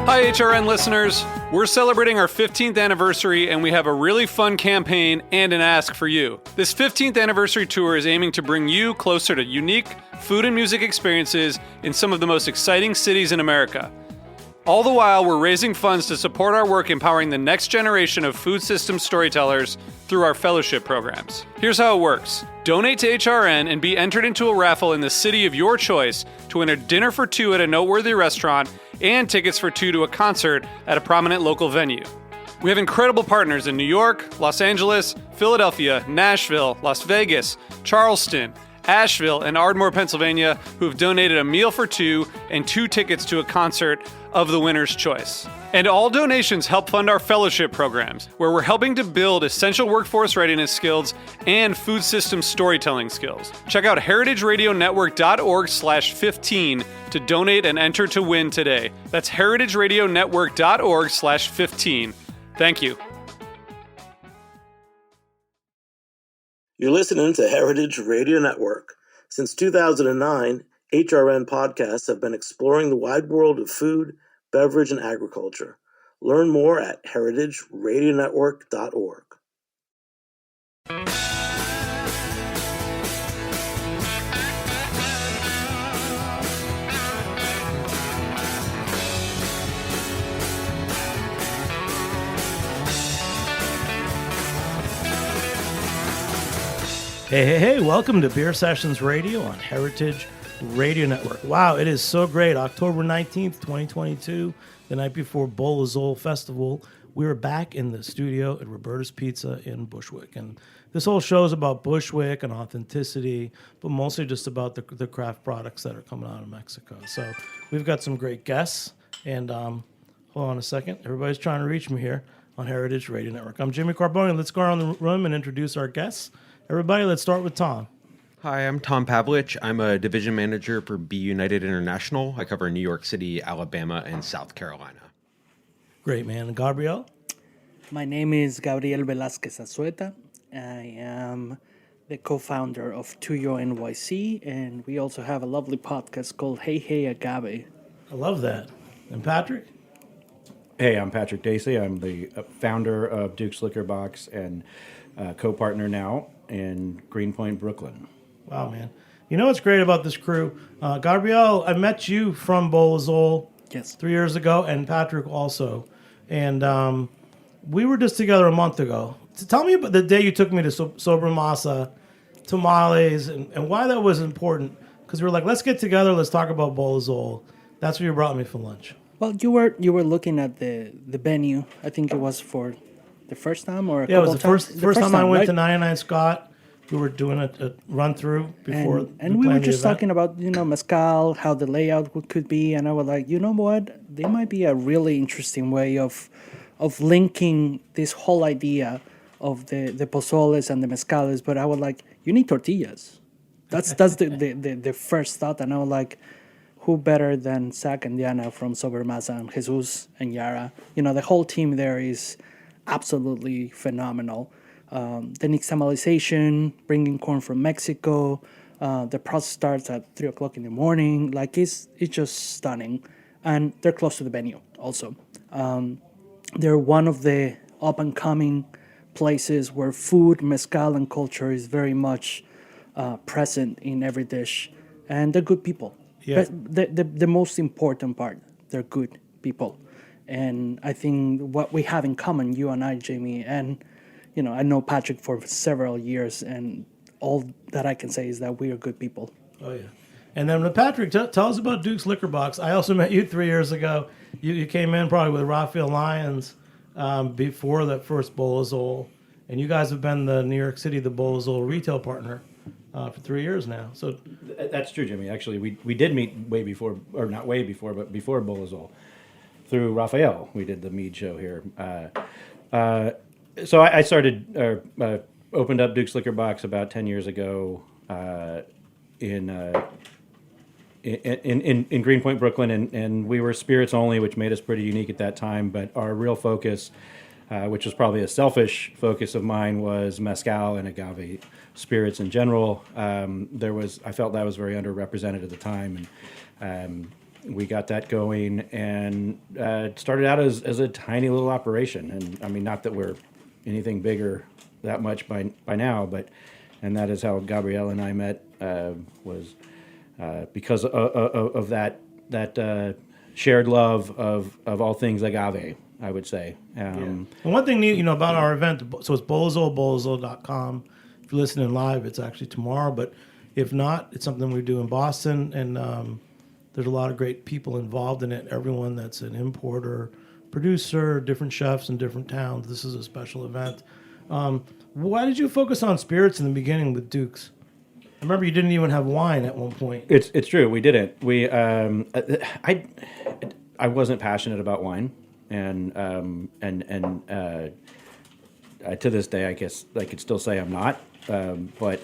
Hi, HRN listeners. We're celebrating our 15th anniversary, and we have a really fun campaign and an ask for you. This 15th anniversary tour is aiming to bring you closer to unique food and music experiences in some of the most exciting cities in America. All the while, we're raising funds to support our work empowering the next generation of food systems storytellers through our fellowship programs. Here's how it works. Donate to HRN and be entered into a raffle in the city of your choice to win a dinner for two at a noteworthy restaurant and tickets for two to a concert at a prominent local venue. We have incredible partners in New York, Los Angeles, Philadelphia, Nashville, Las Vegas, Charleston, Asheville, and Ardmore, Pennsylvania, who have donated a meal for two and two tickets to a concert of the winner's choice. And all donations help fund our fellowship programs, where we're helping to build essential workforce readiness skills and food system storytelling skills. Check out heritageradionetwork.org/15 to donate and enter to win today. That's heritageradionetwork.org/15. Thank you. You're listening to Heritage Radio Network. Since 2009, HRN podcasts have been exploring the wide world of food, beverage, and agriculture. Learn more at heritageradionetwork.org. Hey, welcome to Beer Sessions Radio on Heritage Radio Network. Wow, it is so great. October 19th, 2022, the night before Bowl Azul Festival, we were back in the studio at Roberta's Pizza in Bushwick. And this whole show is about Bushwick and authenticity, but mostly just about the craft products that are coming out of Mexico. So we've got some great guests. And hold on a second. Everybody's trying to reach me here on Heritage Radio Network. I'm Jimmy Carbone. Let's go around the room and introduce our guests. Everybody, let's start with Tom. Hi, I'm Tom Pavlich. I'm a division manager for Be United International. I cover New York City, Alabama, and South Carolina. Great, man. And Gabriel? My name is Gabriel Velázquez Azueta. I am the co-founder of Tuyo NYC, and we also have a lovely podcast called Hey Hey Agave. I love that. And Patrick? Hey, I'm Patrick Dacey. I'm the founder of Duke's Liquor Box and co-partner now in Greenpoint, Brooklyn. Wow, man. You know what's great about this crew? Gabrielle, I met you from Bowl Azul 3 years ago, and Patrick also. And we were just together a month ago. So tell me about the day you took me to Sobremesa, tamales, and why that was important. Because we were like, let's get together, let's talk about Bowl Azul. That's where you brought me for lunch. Well, you were looking at the venue. I think it was for the first time or a couple it was the times? first time I went right? to 99 Scott. We were doing a run through before. And we were just talking about, Mezcal, how the layout could be. And I was like, you know what? There might be a really interesting way of linking this whole idea of the pozoles and the mezcales. But I was like, you need tortillas. That's the first thought. And I was like, who better than Zach and Diana from Sobremesa and Jesus and Yara? The whole team there is absolutely phenomenal. The nixtamalization, bringing corn from Mexico, the process starts at 3 o'clock in the morning. Like, it's just stunning. And they're close to the venue also. They're one of the up-and-coming places where food, mezcal, and culture is very much present in every dish. And they're good people. Yeah. The most important part, they're good people. And I think what we have in common, you and I, Jamie, and I know Patrick for several years, and all that I can say is that we are good people. Oh, yeah. And then, Patrick, tell us about Duke's Liquor Box. I also met you 3 years ago. You came in probably with Raphael Lyons before that first Bowl Azul, and you guys have been the New York City, the Bowl Azul retail partner for 3 years now. So That's true, Jimmy. Actually, we did meet way before, or not way before, but before Bowl Azul. Through Raphael, we did the mead show here. So I started, opened up Duke's Liquor Box about 10 years ago in Greenpoint, Brooklyn, and we were spirits only, which made us pretty unique at that time. But our real focus, which was probably a selfish focus of mine, was mezcal and agave spirits in general. I felt that was very underrepresented at the time, and We got that going, and it started out as a tiny little operation. And I mean, not that we're anything bigger that much by now, and that is how Gabrielle and I met, was because of that shared love of all things agave, I would say. And one thing neat, about our event, so it's bolazol.com. If you're listening live, it's actually tomorrow, but if not, it's something we do in Boston, and there's a lot of great people involved in it. Everyone that's an importer, producer, different chefs in different towns. This is a special event. Why did you focus on spirits in the beginning with Duke's? I remember you didn't even have wine at one point. It's true. We didn't. I wasn't passionate about wine, and to this day, I guess I could still say I'm not. But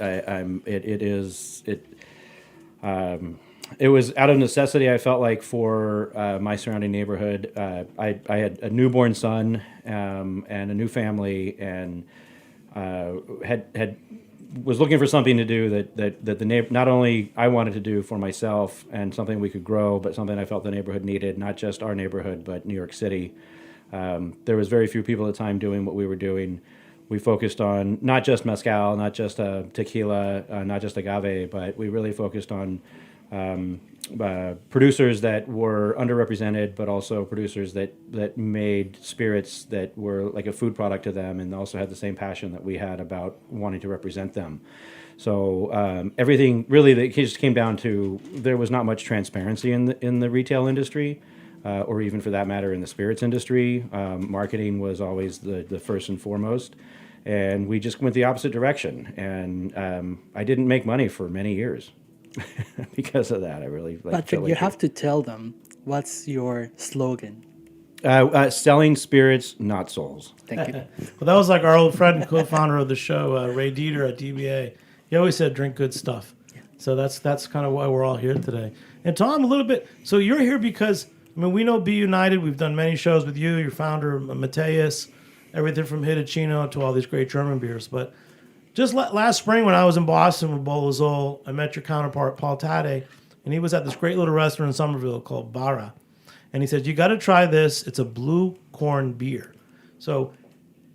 it was out of necessity. I felt like for my surrounding neighborhood, I had a newborn son and a new family, and was looking for something to do that the not only I wanted to do for myself and something we could grow, but something I felt the neighborhood needed, not just our neighborhood, but New York City. There was very few people at the time doing what we were doing. We focused on not just mezcal, not just tequila, not just agave, but we really focused on producers that were underrepresented, but also producers that made spirits that were like a food product to them, and also had the same passion that we had about wanting to represent them. So everything really that just came down to, there was not much transparency in the retail industry, or even for that matter in the spirits industry. Marketing was always the first and foremost, and we just went the opposite direction. And I didn't make money for many years. Because of that, I really Patrick, you have to tell them, what's your slogan? Selling spirits, not souls. Thank you. Well, that was like our old friend and co-founder of the show, Ray Dieter at DBA. He always said, drink good stuff. Yeah. So that's kind of why we're all here today. And Tom, a little bit, so you're here because, we know Be United. We've done many shows with you, your founder, Mateus, everything from Hitachino to all these great German beers. But just last spring when I was in Boston with Bowl Azul, I met your counterpart, Paul Tade, and he was at this great little restaurant in Somerville called Barra. And he said, you got to try this. It's a blue corn beer. So,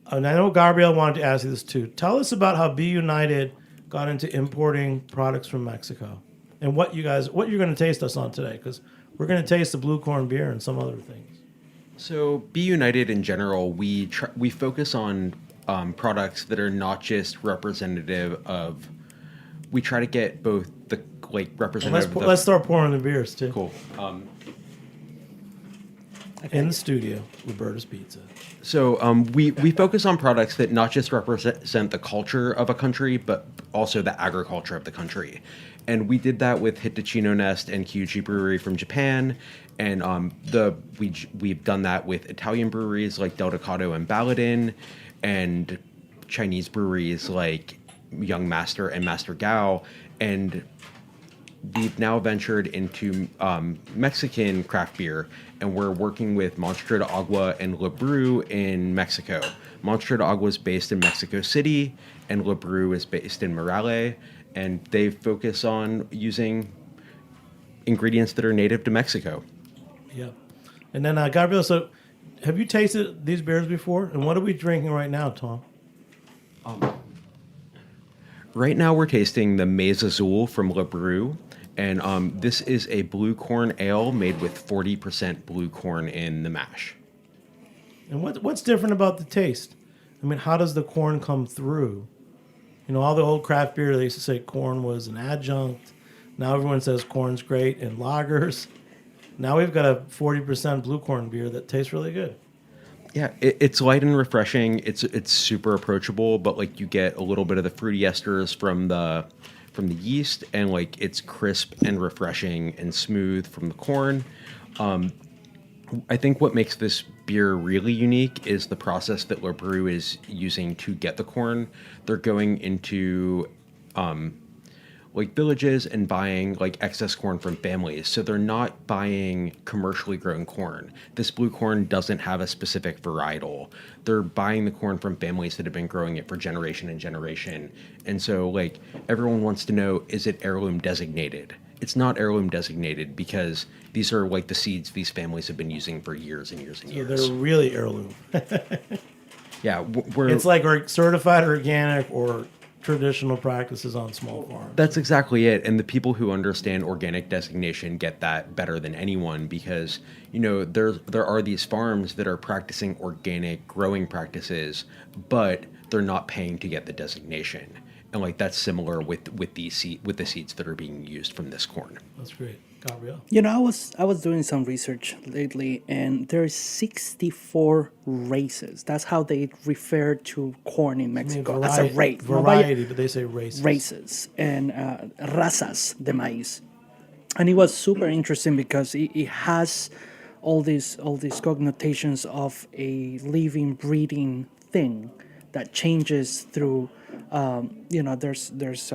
and I know Gabrielle wanted to ask you this too. Tell us about how Be United got into importing products from Mexico and what you're going to taste us on today, because we're going to taste the blue corn beer and some other things. So Be United in general, we focus on products that are not just representative of. We try to get both the representative. Let's start pouring the beers too. Cool. In the studio, Roberta's Pizza. So we focus on products that not just represent the culture of a country, but also the agriculture of the country. And we did that with Hitachino Nest and Kyuchi Brewery from Japan. And we've done that with Italian breweries like Del Ducato and Baladin, and Chinese breweries like Young Master and Master Gao. And we've now ventured into Mexican craft beer, and we're working with Monstruo de Agua and Le Brew in Mexico. Monstruo de Agua is based in Mexico City, and Le Brew is based in Morale, and they focus on using ingredients that are native to Mexico. Yeah. And then, Gabriel, so have you tasted these beers before? And what are we drinking right now, Tom? Right now we're tasting the Maíz Azul from Le Brew. And this is a blue corn ale made with 40% blue corn in the mash. And what's different about the taste? How does the corn come through? All the old craft beer, they used to say corn was an adjunct. Now everyone says corn's great in lagers. Now we've got a 40% blue corn beer that tastes really good. Yeah, it's light and refreshing. It's super approachable, but you get a little bit of the fruity esters from the yeast, and it's crisp and refreshing and smooth from the corn. I think what makes this beer really unique is the process that Le Brew is using to get the corn. They're going into villages and buying excess corn from families. So they're not buying commercially grown corn. This blue corn doesn't have a specific varietal. They're buying the corn from families that have been growing it for generation and generation. And so everyone wants to know, is it heirloom designated? it's not heirloom designated because these are like the seeds these families have been using for years and years and So years. they're really heirloom. Yeah, we're It's like certified organic or traditional practices on small farms. That's exactly it. And the people who understand organic designation get that better than anyone because, there are these farms that are practicing organic growing practices, but they're not paying to get the designation. And like that's similar with the seeds that are being used from this corn. That's great. Gabriel? I was doing some research lately, and there's 64 races. That's how they refer to corn in Mexico. As a rate. Variety, but they say races. Races and razas de maíz. And it was super interesting because it has all these connotations of a living, breathing thing that changes through. There's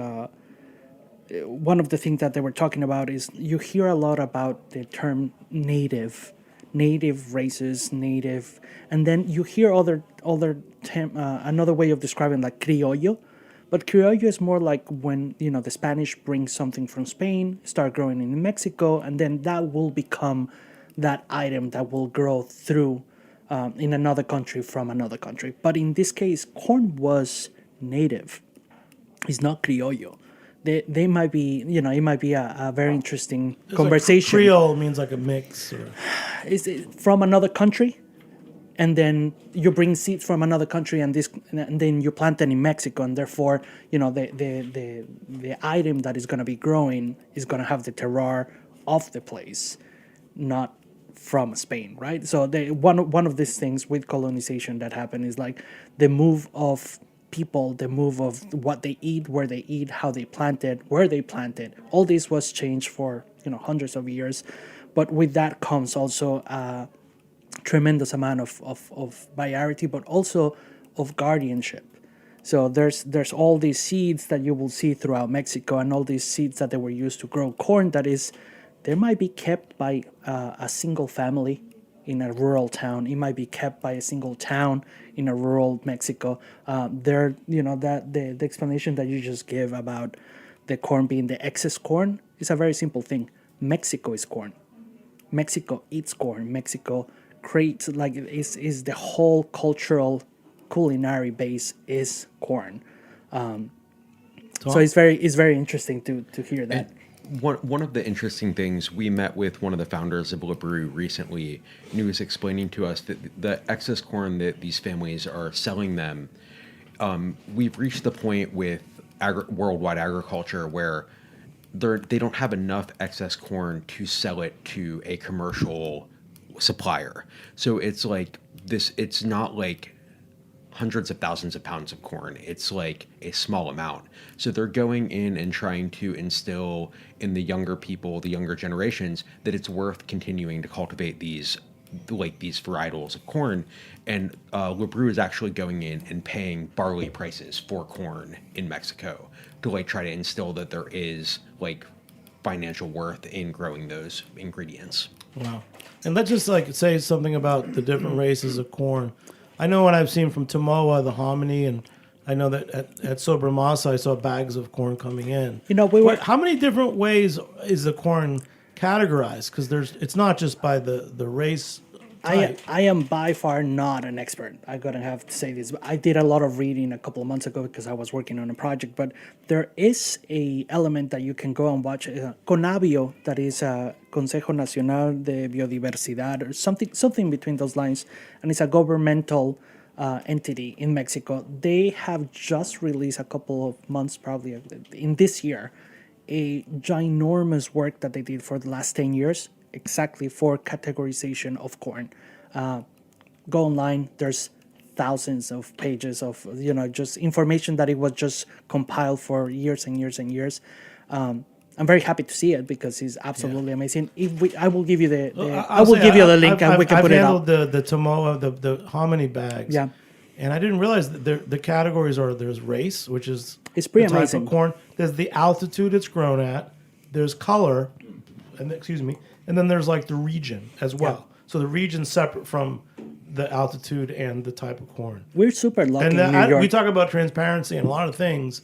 one of the things that they were talking about is you hear a lot about the term native races, native, and then you hear another way of describing like criollo, but criollo is more like when the Spanish bring something from Spain, start growing in Mexico, and then that will become that item that will grow through in another country from another country. But in this case, corn was native. It's not criollo. They might be, it might be a very interesting conversation. Like Creole means like a mix. Is it from another country, and then you bring seeds from another country, and then you plant them in Mexico, and therefore, the item that is going to be growing is going to have the terroir of the place, not from Spain, right? So one of these things with colonization that happened is like the move of people, the move of what they eat, where they eat, how they planted, where they planted. All this was changed for hundreds of years, but with that comes also a tremendous amount of variety, but also of guardianship. So there's all these seeds that you will see throughout Mexico, and all these seeds that they were used to grow corn. They might be kept by a single family in a rural town. It might be kept by a single town in a rural Mexico. The explanation that you just gave about the corn being the excess corn is a very simple thing. Mexico is corn. Mexico eats corn. Mexico creates is the whole cultural culinary base is corn. So it's very interesting to hear that. One of the interesting things, we met with one of the founders of La Brew recently, and he was explaining to us that the excess corn that these families are selling them, we've reached the point with worldwide agriculture where they don't have enough excess corn to sell it to a commercial supplier. So it's like this. It's not like hundreds of thousands of pounds of corn. It's like a small amount. So they're going in and trying to instill in the younger people, the younger generations, that it's worth continuing to cultivate these varietals of corn. And La Brew is actually going in and paying barley prices for corn in Mexico to try to instill that there is financial worth in growing those ingredients. Wow. And let's just say something about the different races of corn. I know what I've seen from Tomoa, the hominy, and I know that at Sobremasa I saw bags of corn coming in. How many different ways is the corn categorized? Because it's not just by the race type. I am by far not an expert. I'm going to have to say this. I did a lot of reading a couple of months ago because I was working on a project, but there is a element that you can go and watch. CONABIO, that is Consejo Nacional de Biodiversidad, or something between those lines, and it's a governmental entity in Mexico. They have just released a couple of months, probably in this year, a ginormous work that they did for the last 10 years, exactly for categorization of corn. Go online, there's thousands of pages of just information that it was just compiled for years and years and years. I'm very happy to see it because it's absolutely amazing. I will give you the link and we can put it up. I've handled the Tomoa, the hominy bags. Yeah. And I didn't realize that the categories there's race, which is it's pretty the type amazing. of corn. There's the altitude it's grown at. There's color, and then there's the region as well. Yeah. So the region's separate from the altitude and the type of corn. We're super lucky and in New York. We talk about transparency and a lot of things,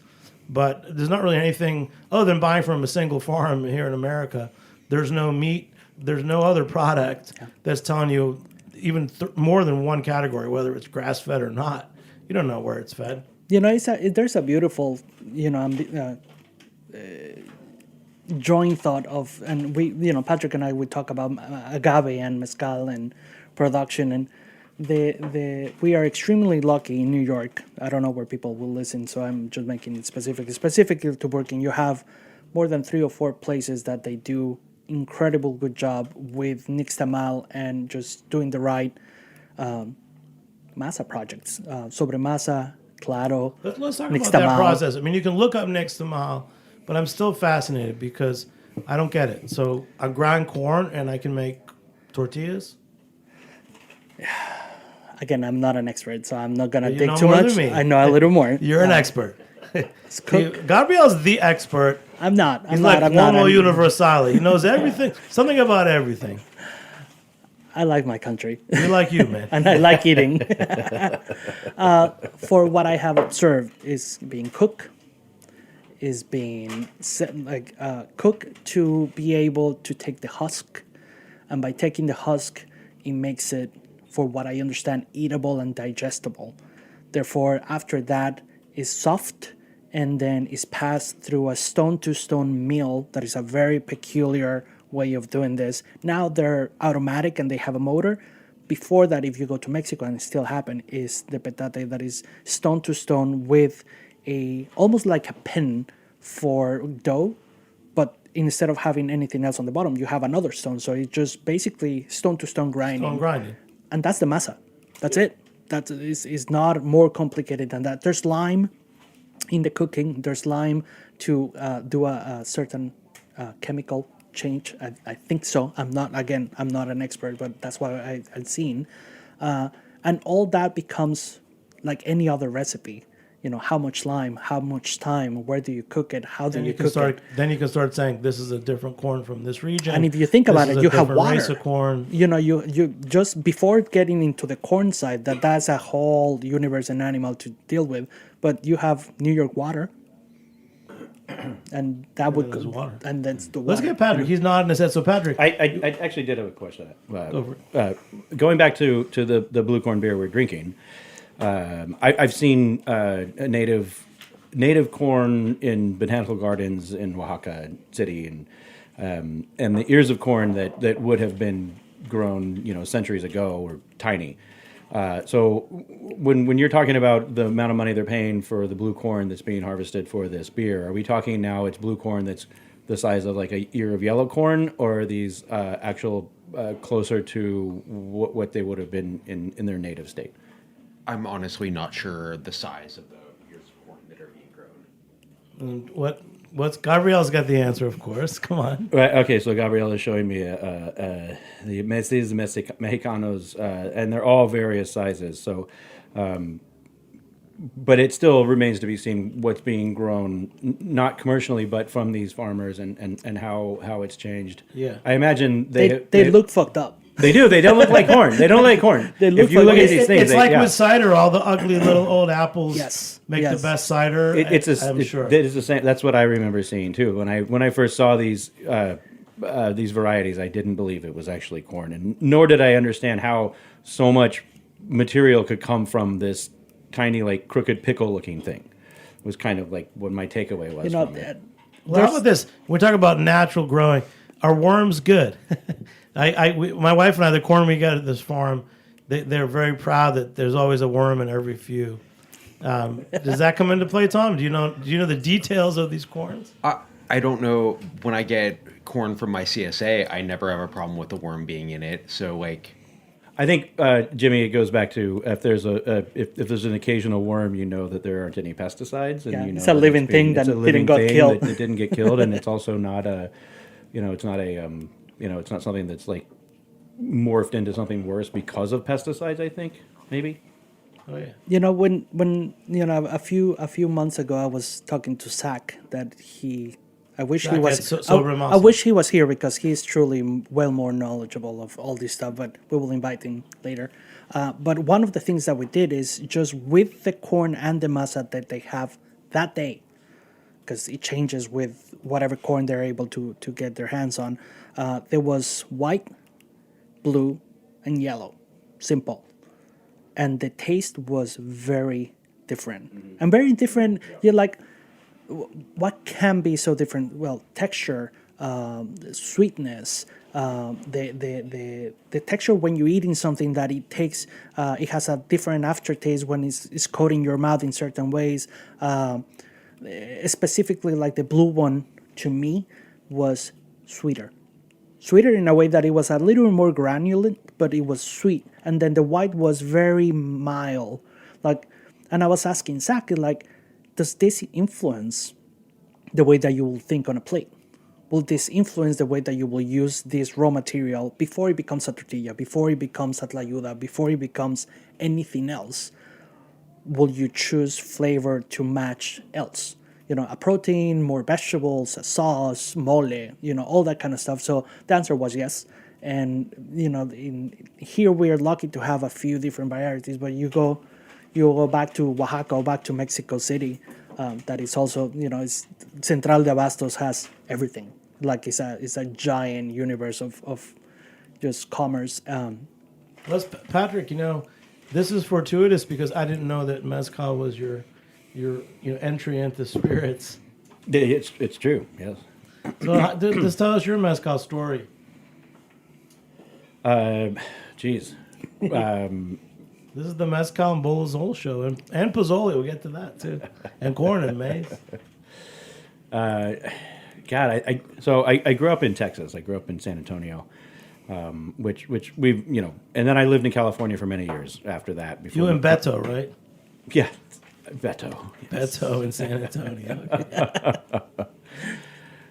But there's not really anything other than buying from a single farm here in America. There's no meat. There's no other product that's telling you even more than one category, whether it's grass-fed or not. You don't know where it's fed. There's a beautiful, joint thought of, and we, Patrick and I would talk about agave and mezcal and production, and we are extremely lucky in New York. I don't know where people will listen, so I'm just making it specifically to working. You have more than 3 or 4 places that they do incredible good job with nixtamal and just doing the right masa projects, sobre masa, claro. Let's talk about that process. I mean, you can look up nixtamal, but I'm still fascinated because I don't get it. So I grind corn and I can make tortillas. Again, I'm not an expert, so I'm not gonna You dig know too more much. than me. I know a little more. You're an expert. Cook. Gabriel's the expert. I'm not. He's I'm like not. I'm not. Cuomo I'm- Universale. He knows everything, something about everything. I like my country. We like you, man. And I like eating. For what I have observed is being cooked, is being cooked to be able to take the husk, and by taking the husk, it makes it, for what I understand, eatable and digestible. Therefore, after that, is soft and then is passed through a stone-to-stone mill that is a very peculiar way of doing this. Now they're automatic and they have a motor. Before that, if you go to Mexico, and it still happen, is the petate that is stone to stone with almost like a pin for dough, but instead of having anything else on the bottom, you have another stone. So it's just basically stone to stone grinding. Stone grinding. And that's the masa. That's it. That is not more complicated than that. There's lime in the cooking. There's lime to do a certain chemical change. I think so. I'm not an expert, but that's what I've seen. And all that becomes like any other recipe. How much lime, how much time, where do you cook it, how do you cook it? Then you can start saying this is a different corn from this region. And if you think about it, you have water. Race of corn. You just before getting into the corn side, that's a whole universe and animal to deal with. But you have New York water, and that would there's water. And that's the water. Let's get Patrick. He's nodding his head. So Patrick, I actually did have a question. Going back to the blue corn beer we're drinking, I've seen native corn in botanical gardens in Oaxaca City, and the ears of corn that would have been grown centuries ago were tiny. So when you're talking about the amount of money they're paying for the blue corn that's being harvested for this beer, are we talking now it's blue corn that's the size of like a ear of yellow corn, or are these actual closer to what they would have been in their native state? I'm honestly not sure the size of the ears of corn that are being grown. and what's Gabriel's got the answer, of course. Come on. Right, okay, so Gabriel is showing me the Meses Mexicanos, and they're all various sizes. So, but it still remains to be seen what's being grown, not commercially, but from these farmers, and how it's changed. Yeah. I imagine They look fucked up. They do. They don't look like corn. They don't like corn. They look if you like- look at these things, It's like with cider. All the ugly little old apples make the best cider. I'm sure. It is the same. That's what I remember seeing too. When I first saw these varieties, I didn't believe it was actually corn, and nor did I understand how so much material could come from this tiny, like crooked pickle-looking thing. It was kind of like what my takeaway was. From it. Well, how about this? We're talking about natural growing. Are worms good? My wife and I, the corn we got at this farm, they're very proud that there's always a worm in every few. Does that come into play, Tom? Do you know the details of these corns? I don't know. When I get corn from my CSA, I never have a problem with the worm being in it. So like, I think Jimmy, it goes back to if there's if there's an occasional worm, you know that there aren't any pesticides, and you know it's a living thing that didn't get killed. That didn't get killed, and it's also not it's not something that's like morphed into something worse because of pesticides. I think maybe. Oh yeah. When a few months ago, I was talking to Zach that I wish he was. I wish he was here because he's truly well more knowledgeable of all this stuff. But we will invite him later. But one of the things that we did is just with the corn and the masa that they have that day, because it changes with whatever corn they're able to get their hands on. There was white, blue, and yellow, simple, and the taste was very different. And very different. You're like, what can be so different? Well, texture, sweetness, the texture when you're eating something that it takes, it has a different aftertaste when it's coating your mouth in certain ways. Specifically, like the blue one, to me, was sweeter. Sweeter in a way that it was a little more granular, but it was sweet. And then the white was very mild. Like, and I was asking Zach, like, does this influence the way that you will think on a plate? Will this influence the way that you will use this raw material before it becomes a tortilla, before it becomes a tlayuda, before it becomes anything else? Will you choose flavor to match else? You know, a protein, more vegetables, a sauce, mole, you know, all that kind of stuff. So the answer was yes. And, you know, here we are lucky to have a few different varieties, but you go back to Oaxaca or back to Mexico City, that is also, you know, Central de Abastos has everything. Like it's a giant universe of just commerce. Patrick, you know, this is fortuitous because I didn't know that mezcal was your entry into spirits. It's true. Yes. So just tell us your mezcal story. Geez. This is the Mezcal and Bowl Azul show, and Pozzoli. We'll get to that too, and corn and maize. God, I grew up in Texas. I grew up in San Antonio, which we've, you know, and then I lived in California for many years after that. You and Beto, right? Yeah, Beto. Yes. Beto in San Antonio.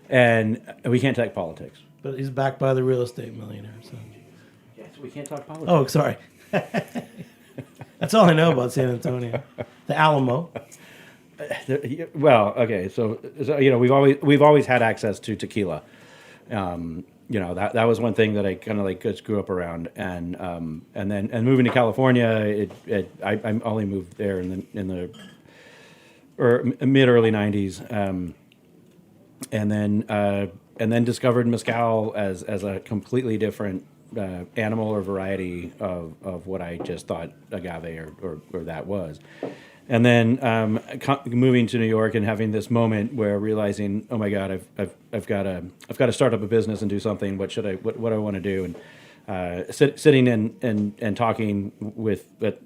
And we can't talk politics. But he's backed by the real estate millionaire. So. Yes, we can't talk politics. Oh, sorry. That's all I know about San Antonio. The Alamo. Well, okay, so you know, we've always had access to tequila. You know, that was one thing that I kind of like just grew up around, and moving to California, I only moved there in the mid early '90s, and then discovered mezcal as a completely different animal or variety of what I just thought agave or that was. And then moving to New York and having this moment where realizing, oh my God, I've got to start up a business and do something. What do I want to do? And sitting and talking with at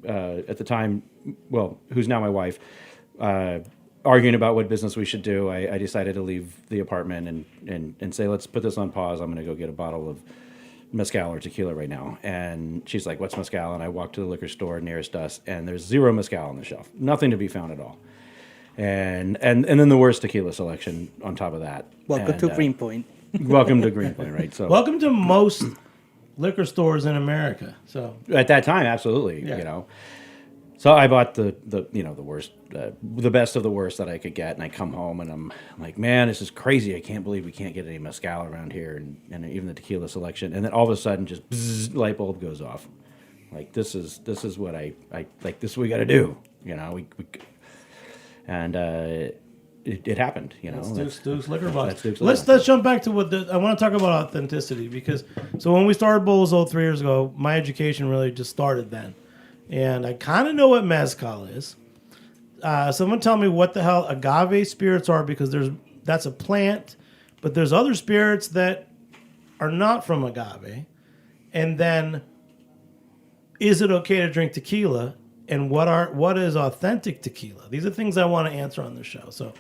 the time, well, who's now my wife, arguing about what business we should do. I decided to leave the apartment and say, let's put this on pause. I'm going to go get a bottle of mezcal or tequila right now. And she's like, what's mezcal? And I walked to the liquor store nearest us, and there's zero mezcal on the shelf. Nothing to be found at all. And then the worst tequila selection on top of that. Welcome to Greenpoint. Welcome to Greenpoint, right? So welcome to most liquor stores in America. So at that time, absolutely, yeah. You know. So I bought the worst, the best of the worst that I could get, and I come home and I'm like, man, this is crazy. I can't believe we can't get any mezcal around here, and even the tequila selection. And then all of a sudden, just bzzz, light bulb goes off. Like this is what I like. This is what we got to do. You know, it happened. You know, Duke's Liquor Box. Let's jump back to I want to talk about authenticity, because so when we started Bowl Azul 3 years ago, my education really just started then. And I kind of know what mezcal is. Someone tell me what the hell agave spirits are, because that's a plant, but there's other spirits that are not from agave. And then, is it okay to drink tequila? And what is authentic tequila? These are things I want to answer on the show. So,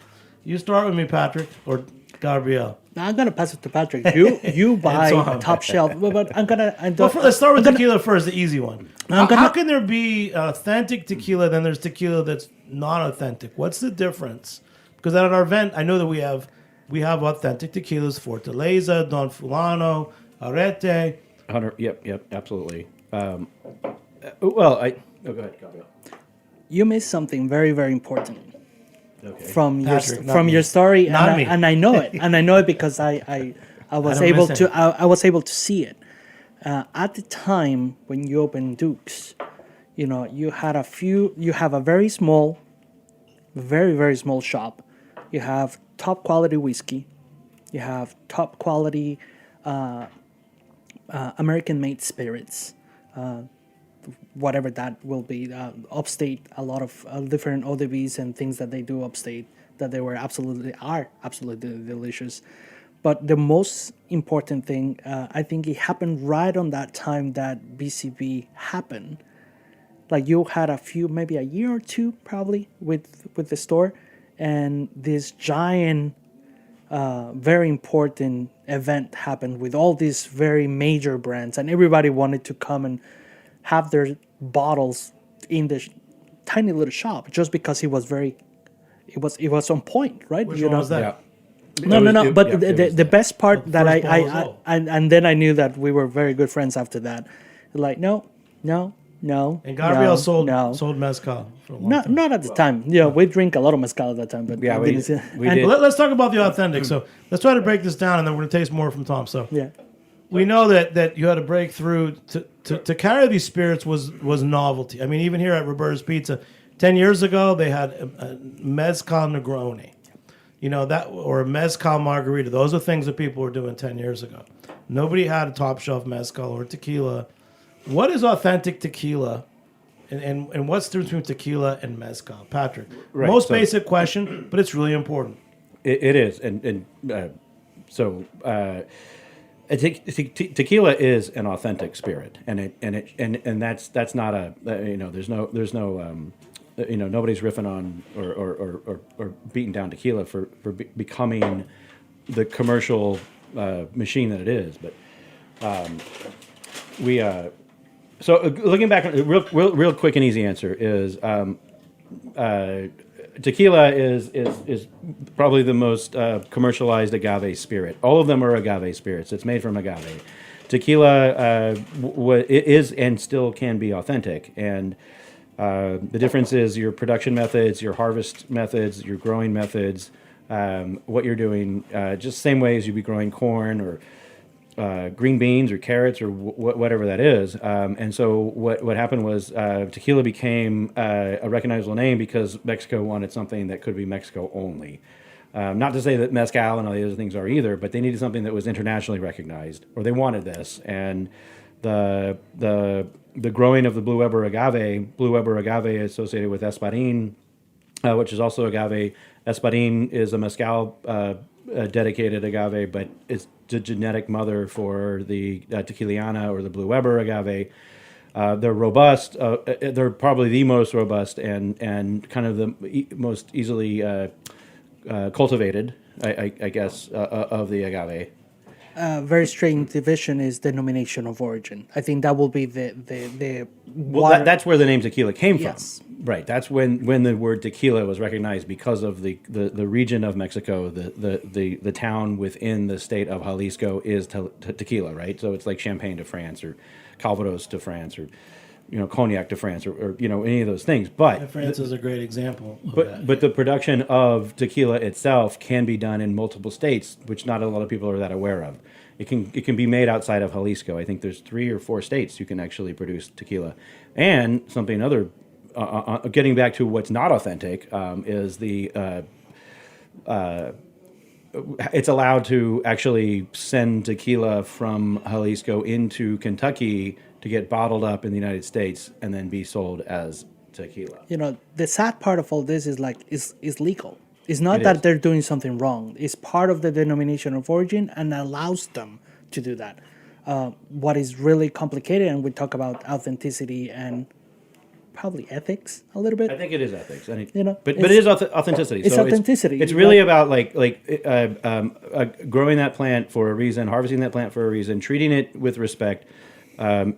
you start with me, Patrick, or Gabrielle. Now I'm gonna pass it to Patrick. You buy top shelf, but I'm gonna. Let's start with tequila first, the easy one. How can there be authentic tequila, then there's tequila that's not authentic? What's the difference? Because at our event, I know that we have authentic tequilas: Fortaleza, Don Fulano, Arete. Yep, absolutely. Go ahead, Gabriel. You missed something very, very important. Okay. From Patrick, your story, me. and I know it, because I was able to see it at the time when you opened Duke's. You know, you have a very small, very, very small shop. You have top quality whiskey. You have top quality American-made spirits, whatever that will be. Upstate, a lot of different ODVs and things that they do upstate that they are absolutely delicious. But the most important thing, I think it happened right on that time that BCB happened. Like you had maybe a year or two probably with the store, and this giant, very important event happened with all these very major brands, and everybody wanted to come and have their bottles in the tiny little shop just because it was on point, right? Which one was that? Yeah. No. But it was the best part the that first I Ball and then I knew that we were very good friends after that. Like no. And Gabriel sold no. mezcal for a long time. Not at the time. Yeah, we drink a lot of mezcal at that time, but Yeah, I we didn't- did. and- Let's talk about the authentic. So let's try to break this down, and then we're going to taste more from Tom. So Yeah. we know that you had to break through to carry these spirits was novelty. I mean, even here at Roberta's Pizza, 10 years ago they had a mezcal Negroni, or a mezcal margarita. Those are things that people were doing 10 years ago. Nobody had a top shelf mezcal or tequila. What is authentic tequila, and what's the difference between tequila and mezcal, Patrick? Right, Most so- basic question, but it's really important. It is, tequila is an authentic spirit, and that's not a there's no nobody's riffing on or beating down tequila for becoming the commercial machine that it is, but we. So looking back, real quick and easy answer is tequila is probably the most commercialized agave spirit. All of them are agave spirits. It's made from agave. Tequila it is and still can be authentic, and the difference is your production methods, your harvest methods, your growing methods, what you're doing. Just same way as you'd be growing corn or green beans or carrots or whatever that is. And so what happened was tequila became a recognizable name because Mexico wanted something that could be Mexico only. Not to say that mezcal and all the other things are either, but they needed something that was internationally recognized, or they wanted this. And the growing of the Blue Weber agave is associated with Espadín, which is also agave. Espadín is a mezcal dedicated agave, but it's the genetic mother for the Tequiliana or the Blue Weber agave. They're robust. They're probably the most robust and kind of the most easily cultivated, I guess, of the agave. Very strange division is denomination of origin. I think that will be the Well, that's where the name tequila came from. Yes. Right. That's when the word tequila was recognized because of the region of Mexico, the town within the state of Jalisco is tequila, right? So it's like Champagne to France or Calvados to France or cognac to France or any of those things. But And France is a great example of that. but the production of tequila itself can be done in multiple states, which not a lot of people are that aware of. It can be made outside of Jalisco. I think there's 3 or 4 states you can actually produce tequila. And something other, getting back to what's not authentic, is it's allowed to actually send tequila from Jalisco into Kentucky to get bottled up in the United States and then be sold as tequila. The sad part of all this is is legal. It's not that they're doing something wrong. It's part of the denomination of origin and allows them to do that. What is really complicated, and we talk about authenticity and probably ethics a little bit. I think it is ethics, but it's- it is authenticity. it's authenticity. It's really about growing that plant for a reason, harvesting that plant for a reason, treating it with respect,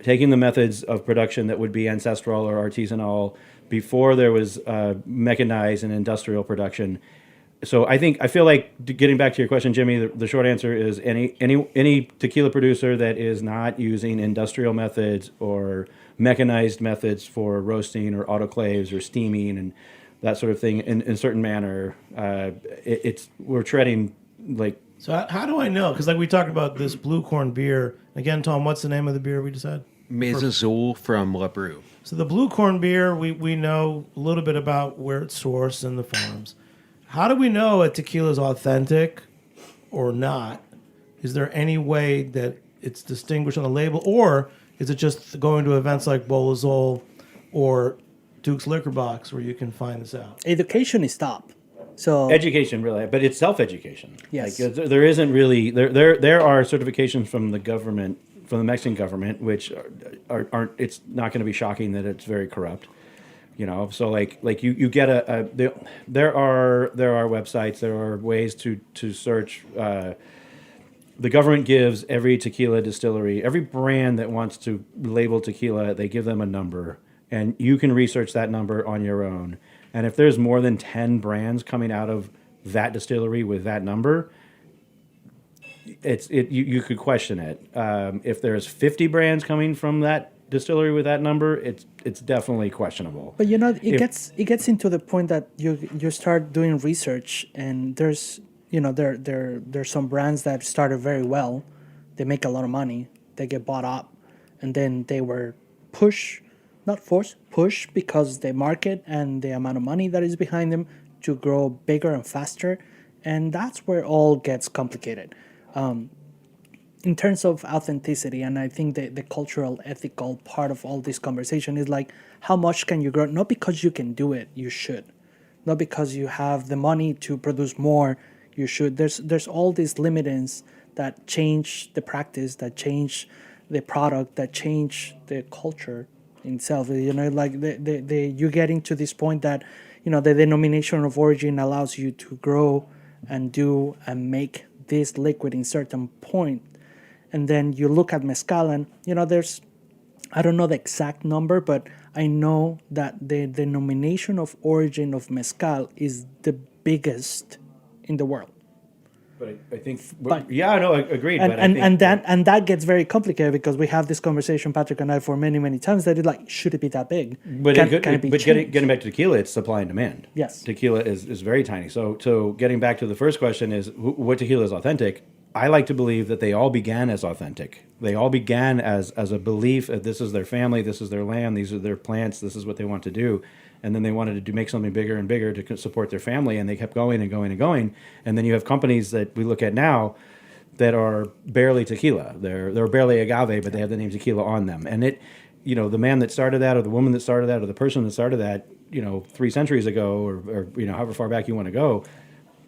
taking the methods of production that would be ancestral or artisanal before there was mechanized and industrial production. So I feel like, getting back to your question, Jimmy, the short answer is any tequila producer that is not using industrial methods or mechanized methods for roasting or autoclaves or steaming and that sort of thing in a certain manner, we're treading like. So how do I know? Because we talked about this blue corn beer. Again, Tom, what's the name of the beer we just had? Maíz Azul from La Bru. So the blue corn beer, we know a little bit about where it's sourced and the farms. How do we know a tequila is authentic or not? Is there any way that it's distinguished on the label, or is it just going to events like Bowl Azul or Duke's Liquor Box where you can find this out? Education is top. So Education, really, but it's self-education. Yes. Like, there isn't really there are certifications from the government, from the Mexican government, which aren't. It's not going to be shocking that it's very corrupt. So like you get there are websites, there are ways to search. The government gives every tequila distillery, every brand that wants to label tequila, they give them a number, and you can research that number on your own. And if there's more than 10 brands coming out of that distillery with that number, you could question it. If there's 50 brands coming from that distillery with that number, it's definitely questionable. But it gets into the point that you start doing research, and there's there's some brands that started very well, they make a lot of money, they get bought up, and then they were pushed because the market and the amount of money that is behind them to grow bigger and faster, and that's where it all gets complicated. In terms of authenticity, and I think the cultural, ethical part of all this conversation is like, how much can you grow? Not because you can do it, you should. Not because you have the money to produce more, you should. There's all these limitants that change the practice, that change the product, that change the culture itself. Like you get into this point that, the denomination of origin allows you to grow and do and make this liquid in certain point. And then you look at mezcal, and there's, I don't know the exact number, but I know that the denomination of origin of mezcal is the biggest in the world. But I think, agreed. And that gets very complicated, because we have this conversation, Patrick and I, for many, many times, that it's like, should it be that big? But getting back to tequila, it's supply and demand. Yes. Tequila is very tiny. So getting back to the first question is, what tequila is authentic? I like to believe that they all began as authentic. They all began as a belief that this is their family, this is their land, these are their plants, this is what they want to do. And then they wanted to make something bigger and bigger to support their family, and they kept going and going and going. And then you have companies that we look at now that are barely tequila. They're barely agave, but they have the name tequila on them. And the man that started that, or the woman that started that, or the person that started that, 3 centuries ago, or however far back you want to go,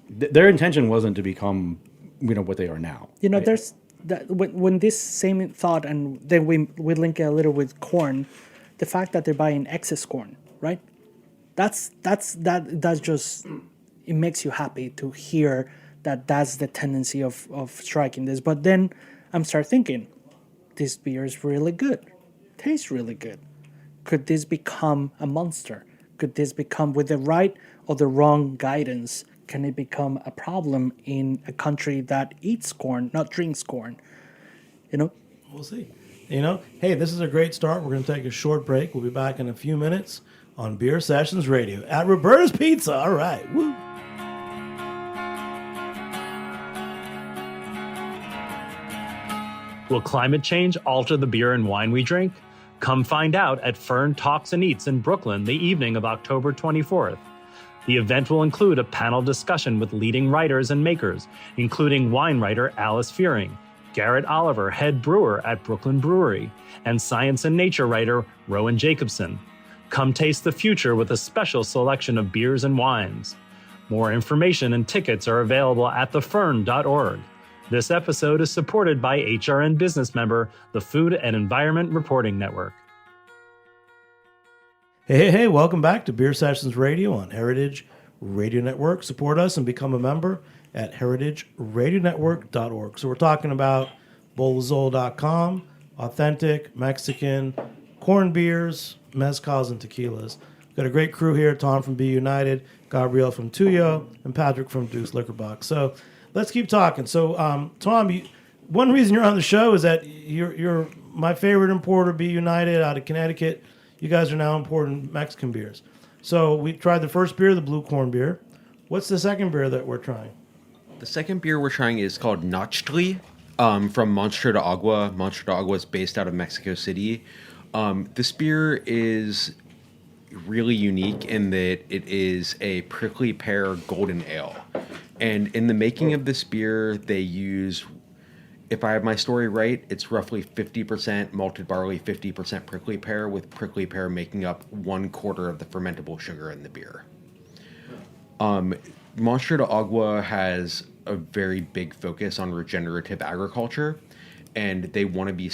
their intention wasn't to become what they are now. There's that when this same thought, and then we link it a little with corn, the fact that they're buying excess corn, right? That's just, it makes you happy to hear that that's the tendency of striking this. But then I'm start thinking, this beer is really good, tastes really good. Could this become a monster? Could this become, with the right or the wrong guidance, can it become a problem in a country that eats corn, not drinks corn? We'll see. Hey, this is a great start. We're going to take a short break. We'll be back in a few minutes on Beer Sessions Radio at Roberta's Pizza. All right. Woo. Will climate change alter the beer and wine we drink? Come find out at Fern Talks and Eats in Brooklyn the evening of October 24th. The event will include a panel discussion with leading writers and makers, including wine writer Alice Fearing, Garrett Oliver, head brewer at Brooklyn Brewery, and science and nature writer Rowan Jacobson. Come taste the future with a special selection of beers and wines. More information and tickets are available at thefern.org. This episode is supported by HRN business member, the Food and Environment Reporting Network. Hey, welcome back to Beer Sessions Radio on Heritage Radio Network. Support us and become a member at heritageradionetwork.org. So we're talking about bolazol.com, authentic Mexican corn beers, mezcals, and tequilas. We've got a great crew here, Tom from Be United, Gabriel from Tuyo, and Patrick from Duke's Liquor Box. So let's keep talking. So, Tom, one reason you're on the show is that you're my favorite importer, Be United, out of Connecticut. You guys are now importing Mexican beers. So we tried the first beer, the blue corn beer. What's the second beer that we're trying? The second beer we're trying is called Nochtli, from Monstruo de Agua. Monstruo de Agua is based out of Mexico City. This beer is really unique in that it is a prickly pear golden ale. And in the making of this beer, they use, if I have my story right, it's roughly 50% malted barley, 50% prickly pear, with prickly pear making up 1/4 of the fermentable sugar in the beer. Monstruo de Agua has a very big focus on regenerative agriculture, and they want to be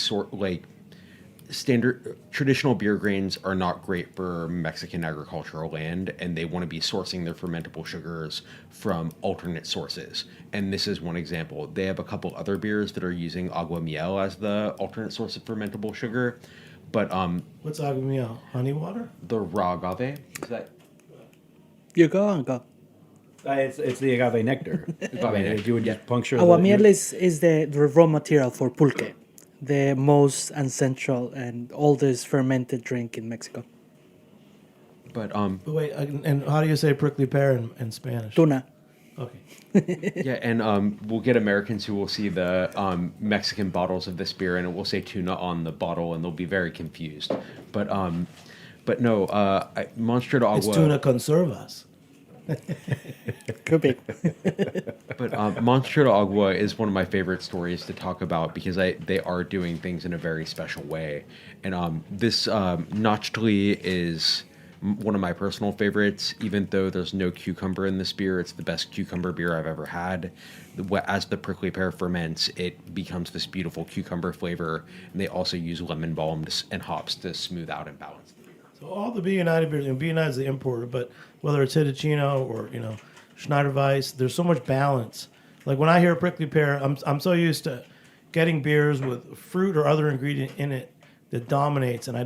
standard traditional beer grains are not great for Mexican agricultural land, and they want to be sourcing their fermentable sugars from alternate sources. And this is one example. They have a couple other beers that are using agua miel as the alternate source of fermentable sugar, but What's agua miel? Honey water? the raw agave, is that You go and go. It's the agave nectar. You would just puncture. Agua miel is the raw material for pulque, the most ancestral and oldest fermented drink in Mexico. but But wait, and how do you say prickly pear in Spanish? Tuna. Okay. yeah, and we'll get Americans who will see the Mexican bottles of this beer, and it will say tuna on the bottle, and they'll be very confused. But no, Monstruo de Agua. It's tuna conservas. Could be. But Monstruo de Agua is one of my favorite stories to talk about because they are doing things in a very special way. And this Nochtli is one of my personal favorites. Even though there's no cucumber in this beer, it's the best cucumber beer I've ever had. As the prickly pear ferments, it becomes this beautiful cucumber flavor. And they also use lemon balm and hops to smooth out and balance the beer. So all the Be United beers, and Be United is the importer, but whether it's Hitachino or Schneider Weiss, there's so much balance. Like when I hear prickly pear, I'm so used to getting beers with fruit or other ingredient in it that dominates, and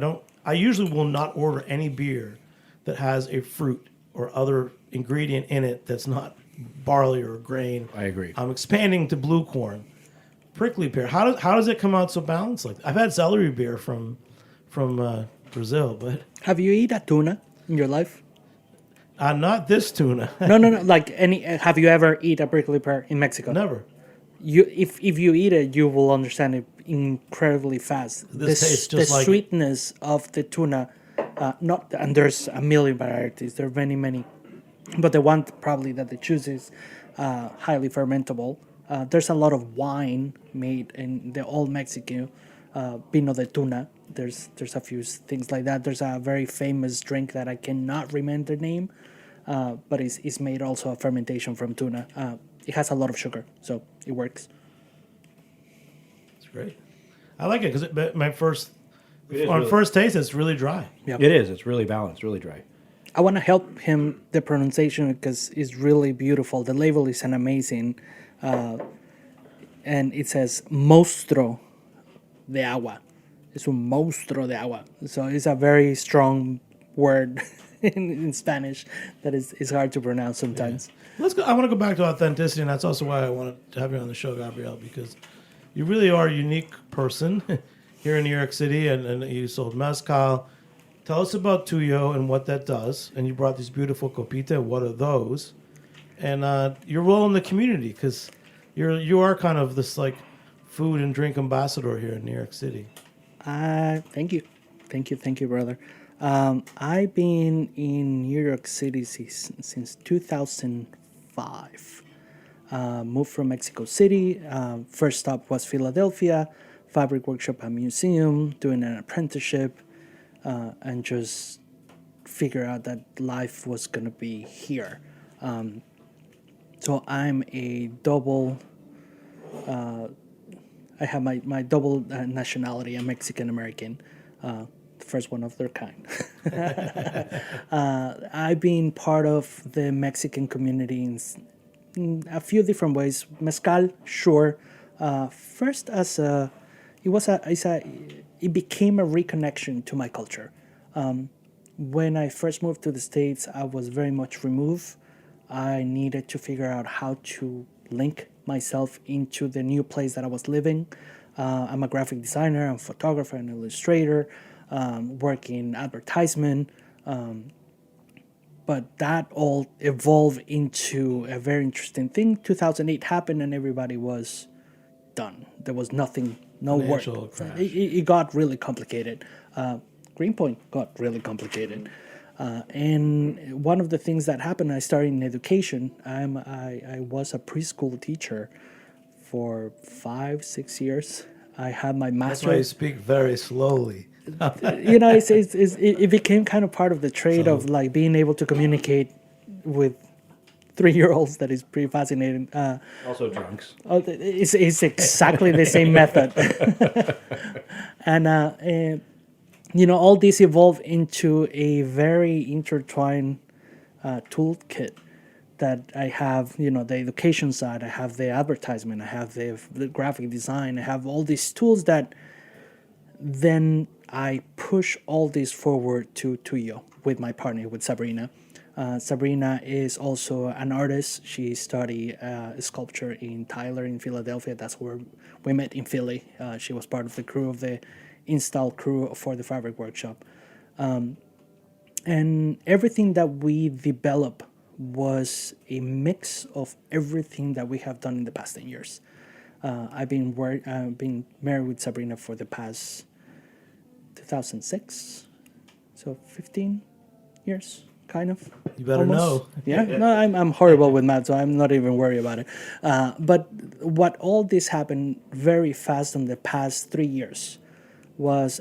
I usually will not order any beer that has a fruit or other ingredient in it that's not barley or grain. I agree. I'm expanding to blue corn. Prickly pear. How does it come out so balanced? Like I've had celery beer from Brazil, but Have you eaten a tuna in your life? not this tuna. No. Like have you ever eaten a prickly pear in Mexico? Never. If you eat it, you will understand it incredibly fast. This tastes just the like it. sweetness of the tuna, and there's a million varieties. There are many, but the one probably that they choose is highly fermentable. There's a lot of wine made in the old Mexico, vino de tuna. There's a few things like that. There's a very famous drink that I cannot remember the name, but it's made also a fermentation from tuna. It has a lot of sugar, so it works. It's great. I like it because my first really- first taste, it's really dry. Yeah. It is. It's really balanced, really dry. I want to help him the pronunciation because it's really beautiful. The label is an amazing, and it says Monstruo de Agua. It's un monstruo de agua. So it's a very strong word in Spanish that is hard to pronounce sometimes. Let's go. I want to go back to authenticity, and that's also why I wanted to have you on the show, Gabriel, because you really are a unique person here in New York City, and you sold Mezcal. Tell us about Tuyo and what that does, and you brought these beautiful copita. What are those? And your role in the community, because you are kind of this like food and drink ambassador here in New York City. Thank you, brother. I've been in New York City since 2005. Moved from Mexico City. First stop was Philadelphia, fabric workshop and museum, doing an apprenticeship, and just figure out that life was going to be here. So I'm a double... I have my double nationality. I'm Mexican American, the first one of their kind. I've been part of the Mexican community in a few different ways. Mezcal, sure. First, it became a reconnection to my culture. When I first moved to the States, I was very much removed. I needed to figure out how to link myself into the new place that I was living. I'm a graphic designer, I'm a photographer, and illustrator, work in advertisement. But that all evolved into a very interesting thing. 2008 happened and everybody was done. There was nothing, no work. Financial crash. It got really complicated. Greenpoint got really complicated. And one of the things that happened, I started in education. I was a preschool teacher for 5-6 years. I had my That's why you master's. speak very slowly. It became kind of part of the trade of like being able to communicate with 3-year-olds. That is pretty fascinating. Also drunks. It's exactly the same method. And all this evolved into a very intertwined toolkit that I have, the education side, I have the advertisement, I have the graphic design, I have all these tools that then I push all this forward to Tuyo with my partner, with Sabrina. Sabrina is also an artist. She studied sculpture in Tyler in Philadelphia. That's where we met in Philly. She was part of the crew of the install crew for the fabric workshop. And everything that we developed was a mix of everything that we have done in the past 10 years. I've been married with Sabrina for the past 2006, so 15 years, kind of. You better know. Yeah, no, I'm horrible with math, so I'm not even worried about it. But what all this happened very fast in the past 3 years was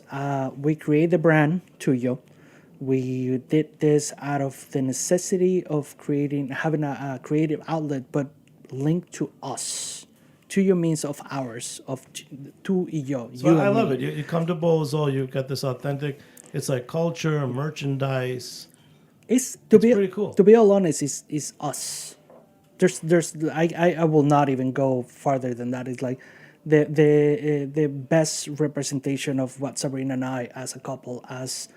we created the brand Tuyo. We did this out of the necessity of having a creative outlet, but linked to us. Tuyo means of ours, of tu y yo. So I love it. You come to Bozol, you've got this authentic, it's like culture, merchandise. It's pretty cool. To be all honest, is us. I will not even go farther than that. It's like the best representation of what Sabrina and I as a couple, as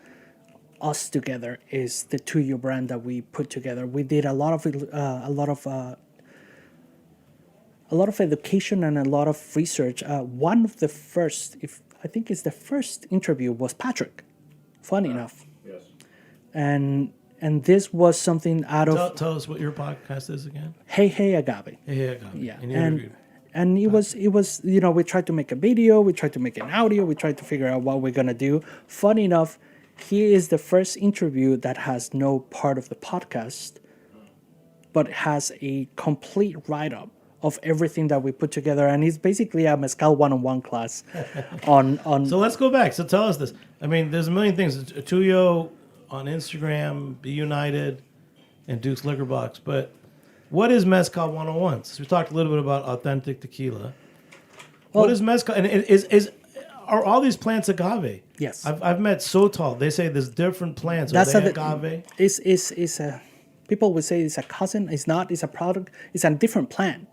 us together, is the Tuyo brand that we put together. We did a lot of education and a lot of research. One of the first, I think it's the first interview, was Patrick. Funny enough. Yes. And this was something out of Tell us what your podcast is again. Hey Agave. Hey, I got it. Yeah, And you interviewed. and it was we tried to make a video, we tried to make an audio, we tried to figure out what we're gonna do. Funny enough, he is the first interview that has no part of the podcast, but has a complete write-up of everything that we put together, and it's basically a Mezcal one-on-one class on. So let's go back. So tell us this. I mean, there's a million things. Tuyo on Instagram, Be United, and Duke's Liquor Box. But what is Mezcal 101? So we talked a little bit about authentic tequila. Well, What is Mezcal? And are all these plants agave? Yes. I've met Sotal. They say there's different plants. Are That's they a- agave? Is a people would say it's a cousin. It's not. It's a product. It's a different plant.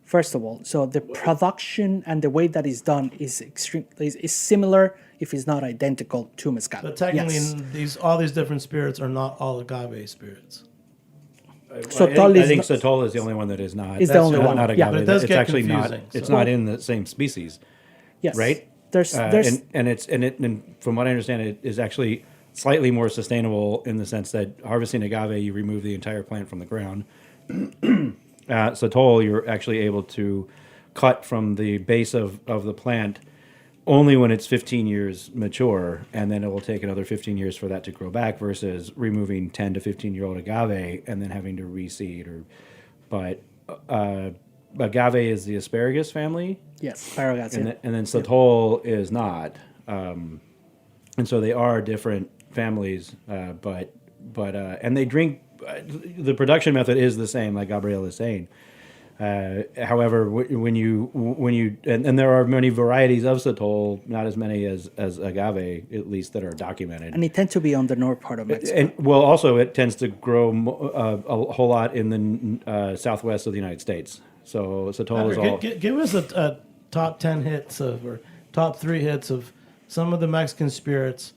First of all, so the production and the way that it's done is is similar, if it's not identical, to mezcal. But technically, Yes. all these different spirits are not all agave spirits. Sotol I think is not- Sotol is the only one that is not. Is the only one. Not Yeah. agave. But it does it's get actually confusing, not. It's so- not in the same species, yes. right? There's And from what I understand, it is actually slightly more sustainable in the sense that harvesting agave, you remove the entire plant from the ground. Sotol, you're actually able to cut from the base of the plant only when it's 15 years mature, and then it will take another 15 years for that to grow back versus removing 10 to 15-year-old agave and then having to reseed. But agave is the asparagus family, yes, Paragats. and then Sotol is not. And so they are different families, but they drink. The production method is the same, like Gabriel is saying. However, when you and there are many varieties of Sotol, not as many as agave, at least that are documented. And it tends to be on the north part of Mexico. And well, also it tends to grow a whole lot in the southwest of the United States. So Sotol is all. Give us a top 10 hits or top 3 hits of some of the Mexican spirits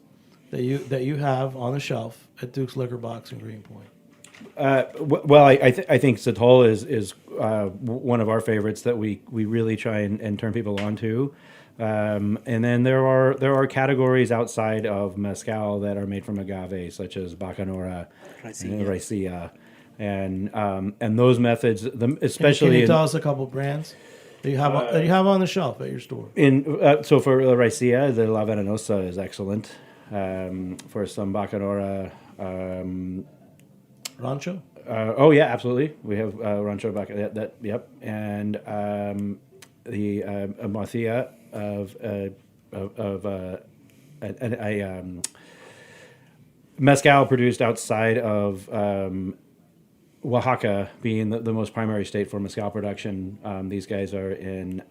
that you have on the shelf at Duke's Liquor Box in Greenpoint. Well, I think Sotol is one of our favorites that we really try and turn people on to. And then there are categories outside of mezcal that are made from agave, such as Bacanora and Raicilla, and those methods, especially Can you tell us a couple brands that you have on the shelf at your store? So for Raicilla, the La Venenosa is excellent. For some Bacanora, Rancho? Oh yeah, absolutely. We have Rancho back. Yep, and the Mauthia of mezcal produced outside of Oaxaca, being the most primary state for mezcal production. These guys are in.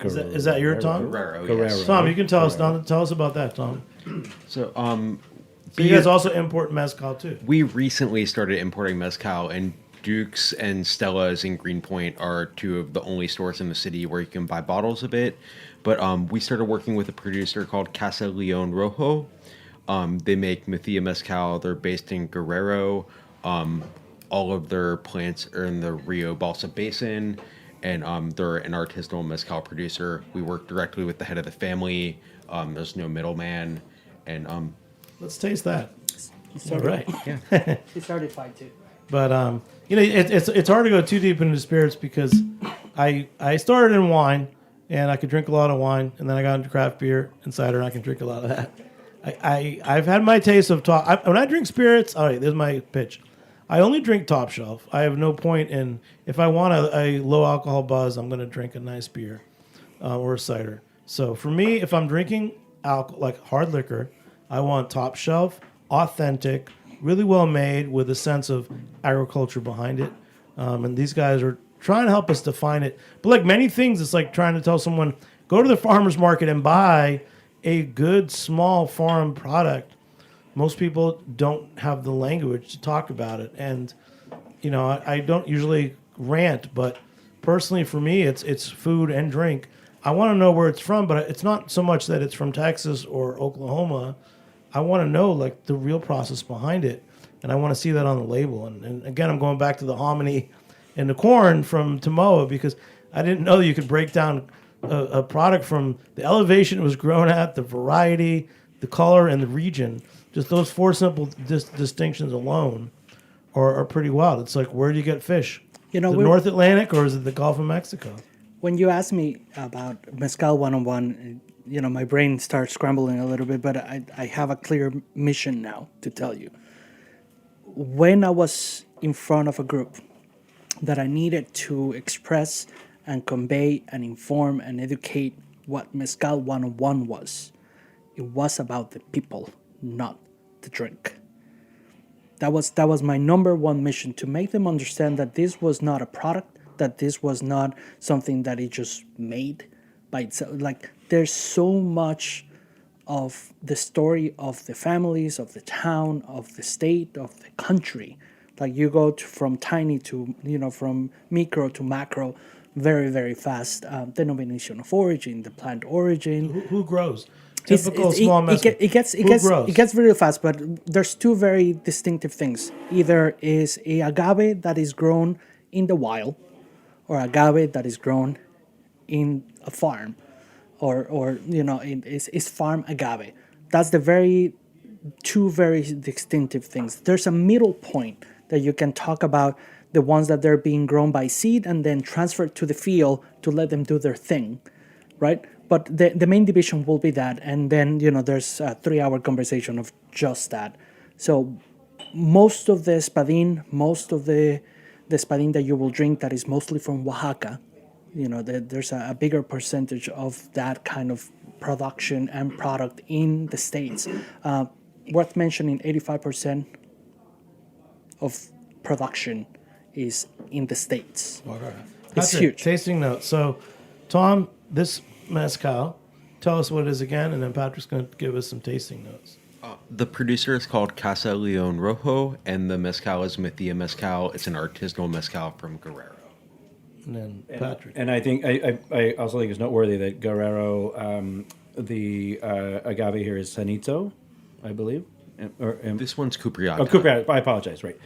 Is that your Tom? Guerrero, Guerrero. yes. Tom, you can tell us. Tell us about that, Tom. So, So you guys also import mezcal too. we recently started importing mezcal, and Duke's and Stella's in Greenpoint are two of the only stores in the city where you can buy bottles of it. But we started working with a producer called Casa Rojo. They make Mauthia mezcal. They're based in Guerrero. All of their plants are in the Rio Balsa Basin, and they're an artisanal mezcal producer. We work directly with the head of the family. There's no middleman, and Let's taste that. All Certified. right. yeah. He's certified too. But it's hard to go too deep into spirits because I started in wine and I could drink a lot of wine, and then I got into craft beer and cider, and I can drink a lot of that. I've had my taste of when I drink spirits. All right, there's my pitch. I only drink top shelf. I have no point in if I want a low alcohol buzz, I'm going to drink a nice beer or a cider. So for me, if I'm drinking like hard liquor, I want top shelf, authentic, really well made with a sense of agriculture behind it. And these guys are trying to help us define it. But like many things, it's like trying to tell someone, go to the farmer's market and buy a good small farm product. Most people don't have the language to talk about it. And, I don't usually rant, but personally for me, it's food and drink. I want to know where it's from, but it's not so much that it's from Texas or Oklahoma. I want to know like the real process behind it, and I want to see that on the label. And again, I'm going back to the hominy and the corn from Tamoa because I didn't know you could break down a product from the elevation it was grown at, the variety, the color, and the region. Just those four simple distinctions alone are pretty wild. It's like, where do you get fish? Is it North Atlantic or is it the Gulf of Mexico? When you ask me about Mezcal 101, my brain starts scrambling a little bit, but I have a clear mission now to tell you. When I was in front of a group that I needed to express and convey and inform and educate what Mezcal 101 was, it was about the people, not the drink. That was my number one mission, to make them understand that this was not a product, that this was not something that it just made by itself. Like, there's so much of the story of the families, of the town, of the state, of the country. Like, you go from tiny to, from micro to macro very, very fast. Denomination of origin, the plant origin. Who grows? Typical small mezcal. It gets really fast, but there's two very distinctive things. Either is a agave that is grown in the wild, or agave that is grown in a farm, or is farm agave. That's the two very distinctive things. There's a middle point that you can talk about, the ones that they're being grown by seed and then transferred to the field to let them do their thing, right? But the main division will be that, and then there's a 3-hour conversation of just that. So most of the espadín, that you will drink that is mostly from Oaxaca, there's a bigger percentage of that kind of production and product in the States. Worth mentioning, 85% of production is in the States. Okay. It's huge. Tasting notes. So, Tom, this mezcal, tell us what it is again, and then Patrick's going to give us some tasting notes. The producer is called Casa Rojo, and the mezcal is Mauthia mezcal. It's an artisanal mezcal from Guerrero. And then Patrick. And I think I also think it's noteworthy that Guerrero, the agave here is Sanito, I believe. This one's Cupriata. Oh, Cupriata. I apologize. Right.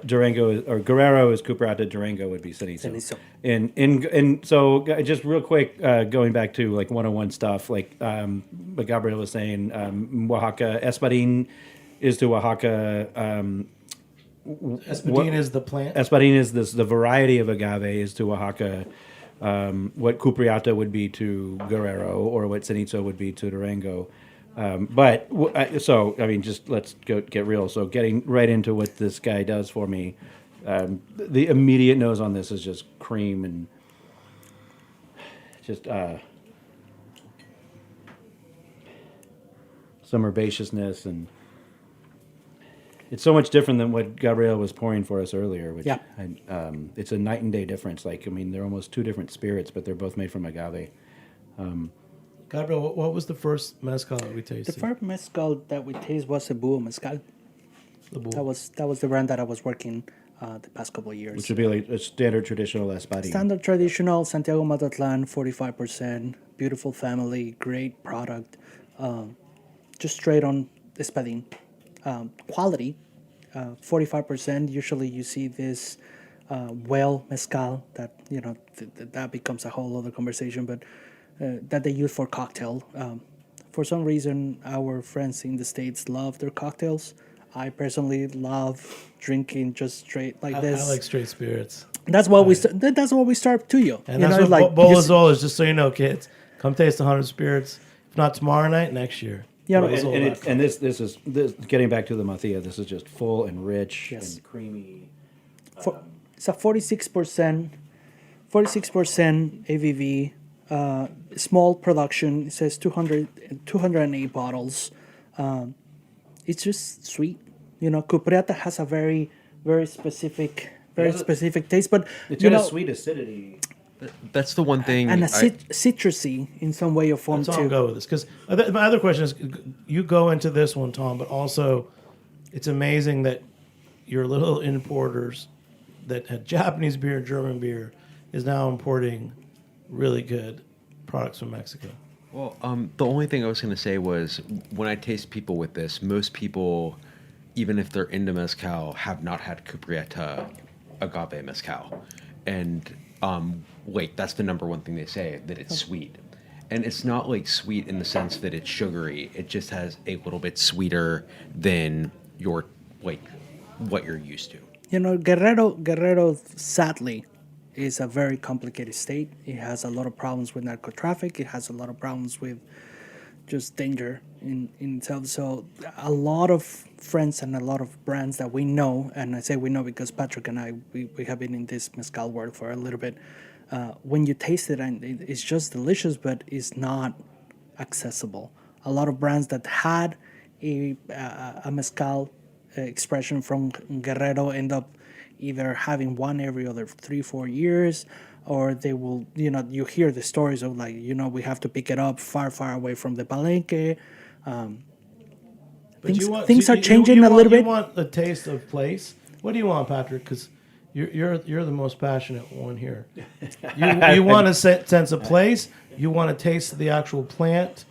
Durango or Guerrero is Cupriata. Durango would be Sanito. And so just real quick, going back to like 101 stuff, like what Gabriel was saying, Oaxaca Espadín is to Oaxaca. Espadín is the plant. Espadín is the variety of agave is to Oaxaca. What Cupriata would be to Guerrero, or what Sanito would be to Durango. So I mean, just let's get real. So getting right into what this guy does for me, the immediate nose on this is just cream and just some herbaceousness, and it's so much different than what Gabriel was pouring for us earlier. Which Yeah. it's a night and day difference. Like, I mean, they're almost two different spirits, but they're both made from agave. Gabriel, what was the first mezcal that we The tasted? first mezcal that we tasted was a Búho Mezcal. The bull. That was the brand that I was working the past couple of years. Which would be like a standard traditional Espadín. Standard traditional Santiago Mazatlán, 45%. Beautiful family, great product. Just straight on Espadín. Quality, 45%. Usually you see this well mezcal that, that becomes a whole other conversation, but that they use for cocktail. For some reason, our friends in the States love their cocktails. I personally love drinking just straight like this. I like straight spirits. That's what that's what we start to you. And you that's know, what like Bowl Azul is, just so you know, kids. Come taste 100 spirits. If not tomorrow night, next year. Yeah, Bowl no, Azul. And this is getting back to the Mauthia. This is just full and rich Yes. and creamy. It's a 46%, 46% ABV. Small production. It says 208 bottles. It's just sweet. Cupreata has a very, very specific taste, but It's got a sweet acidity. That's the one thing. and a citrusy in some way or form That's all I'll too. go with this. Because my other question is, you go into this one, Tom, but also it's amazing that your little importers that had Japanese beer, German beer, is now importing really good products from Mexico. Well, the only thing I was going to say was when I taste people with this, most people, even if they're into mezcal, have not had Cuprieta agave mezcal. And that's the number one thing they say, that it's sweet. And it's not like sweet in the sense that it's sugary. It just has a little bit sweeter than what you're used to. Guerrero, sadly, is a very complicated state. It has a lot of problems with narco traffic. It has a lot of problems with just danger in itself. So a lot of friends and a lot of brands that we know, and I say we know because Patrick and I, we have been in this mezcal world for a little bit. When you taste it, and it's just delicious, but it's not accessible. A lot of brands that had a mezcal expression from Guerrero end up either having one every other 3-4 years, or they will, you hear the stories of we have to pick it up far away from the palenque. Things are changing a little bit. You want the taste of place. What do you want, Patrick? Because you're the most passionate one here. You want a sense of place. You want to taste the actual plant.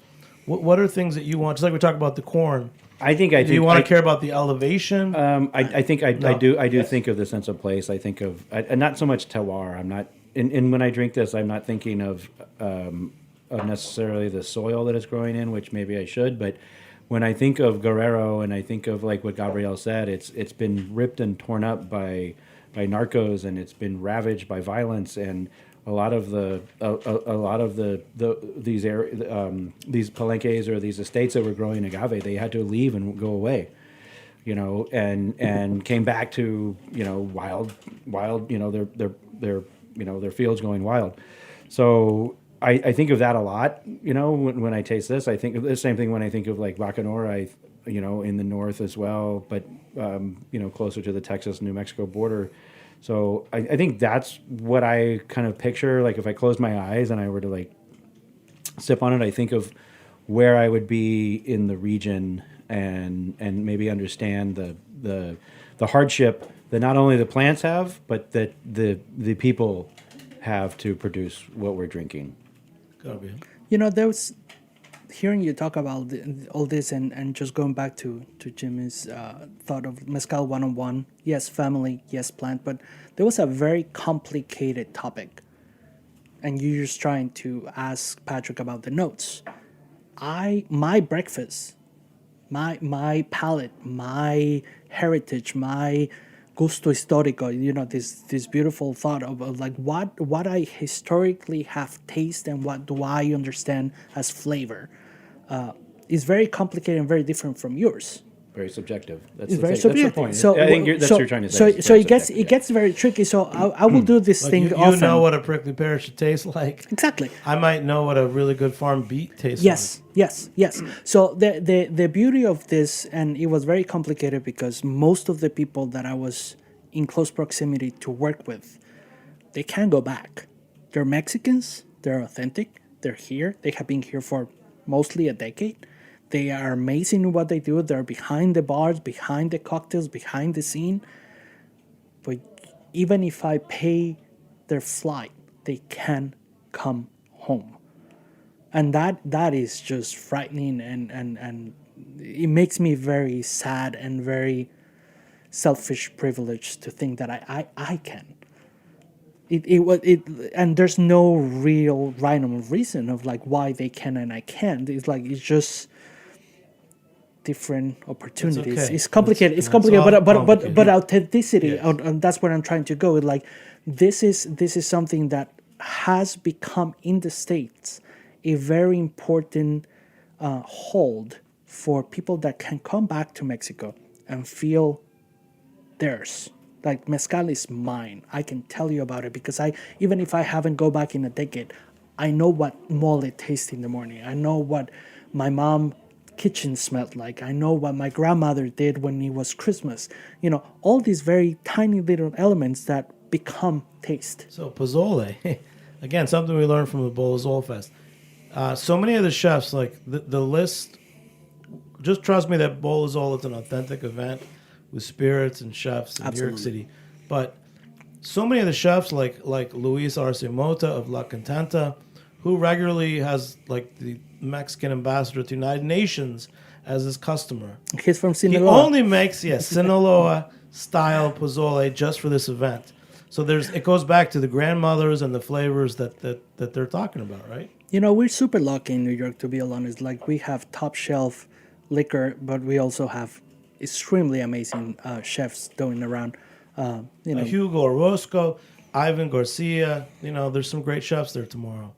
What are things that you want? Just like we talked about the corn. Do you want to care about the elevation? I do think of the sense of place. I think of not so much terroir. I'm not, and when I drink this, I'm not thinking of necessarily the soil that it's growing in, which maybe I should. But when I think of Guerrero and I think of like what Gabriel said, it's been ripped and torn up by narcos, and it's been ravaged by violence, and a lot of these palenques or these estates that were growing agave, they had to leave and go away, and came back to wild, their fields going wild. So I think of that a lot, when I taste this. I think of the same thing when I think of like Bacanora, in the north as well, but closer to the Texas New Mexico border. So I think that's what I kind of picture. Like if I closed my eyes and I were to like sip on it, I think of where I would be in the region and maybe understand the hardship that not only the plants have, but that the people have to produce what we're drinking. Gotta be. There was hearing you talk about all this and just going back to Jimmy's thought of Mezcal 101, yes, family, yes, plant, but there was a very complicated topic. And you're just trying to ask Patrick about the notes. My breakfast, my palate, my heritage, my gusto histórico, this beautiful thought of like what I historically have tasted and what do I understand as flavor. is very complicated and very different from yours. Very subjective. That's It's the very thing. That's the subjective. point. So I think that's what you're trying to say. So it gets very tricky. So I will do this Like thing you often. know what a prickly pear should taste like. Exactly. I might know what a really good farm beet tastes Yes, yes. So the beauty of this, and it was very complicated because most of the people that I was in close proximity to work with, they can't go back. They're Mexicans. They're authentic. They're here. They have been here for mostly a decade. They are amazing in what they do. They're behind the bars, behind the cocktails, behind the scene. But even if I pay their flight, they can't come home. And that is just frightening, and it makes me very sad and very selfish privileged to think that I can. And there's no real rhyme or reason of like why they can and I can't. It's like it's just different opportunities. okay. It's complicated. It's It's complicated, all but complicated. authenticity, Yes. and that's what I'm trying to go with. Like this is something that has become in the States a very important hold for people that can come back to Mexico and feel theirs. Like mezcal is mine. I can tell you about it because even if I haven't go back in a decade, I know what mole tastes in the morning. I know what my mom kitchen smelled like. I know what my grandmother did when it was Christmas. You know, all these very tiny little elements that become taste. So pozole, again, something we learned from the Bowl Azul Fest. So many of the chefs, like the list, just trust me that Bowl Azul is an authentic event with spirits and chefs in New York Absolutely. City. But so many of the chefs, like Luis Arce Mota of La Contenta, who regularly has like the Mexican ambassador to United Nations as his customer. He's from He Sinaloa. only makes Sinaloa style pozole just for this event. So it goes back to the grandmothers and the flavors that they're talking about, right? You know, we're super lucky in New York, to be honest. Like, we have top shelf liquor, but we also have extremely amazing chefs going around. Hugo Orozco, Ivan Garcia. You know, there's some great chefs there tomorrow.